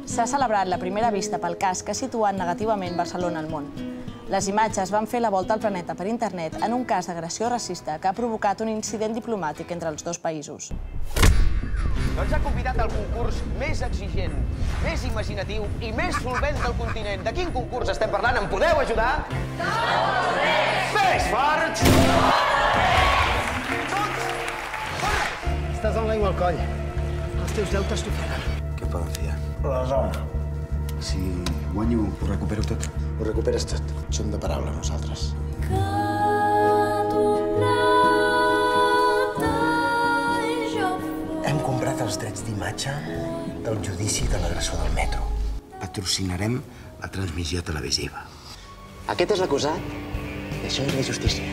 S'ha celebrat la primera vista pel cas que ha situat negativament Barcelona al món. Les imatges van fer la volta al planeta per internet en un cas d'agressió racista que ha provocat un incident diplomàtic entre els dos països. Doncs ha convidat al concurs més exigent, més imaginatiu i més solvent del continent. De quin concurs estem parlant? Em podeu ajudar? Més forts! Estàs amb l'aigua al coll. Els teus deutes t'ofeguen. Què poden fiar? La zona. Si guanyo, ho recupero tot. Ho recuperes tot. Som de paraula, nosaltres. Hem comprat els drets d'imatge del judici de l'agressor del metro. Patrocinarem la transmissió televisiva. Aquest és l'acusat i això és la justícia.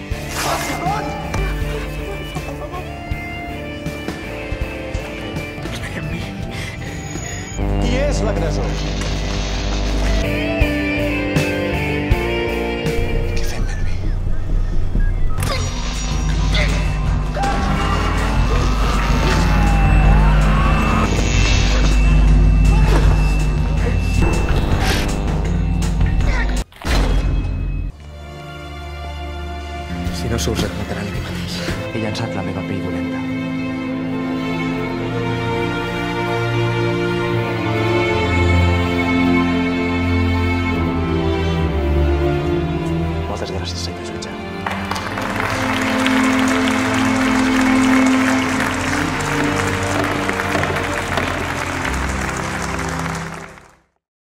Qui és l'agressor? Què fem, Melvi? Si no surts, et mataran aquí mateix. He llançat la meva pell dolenta.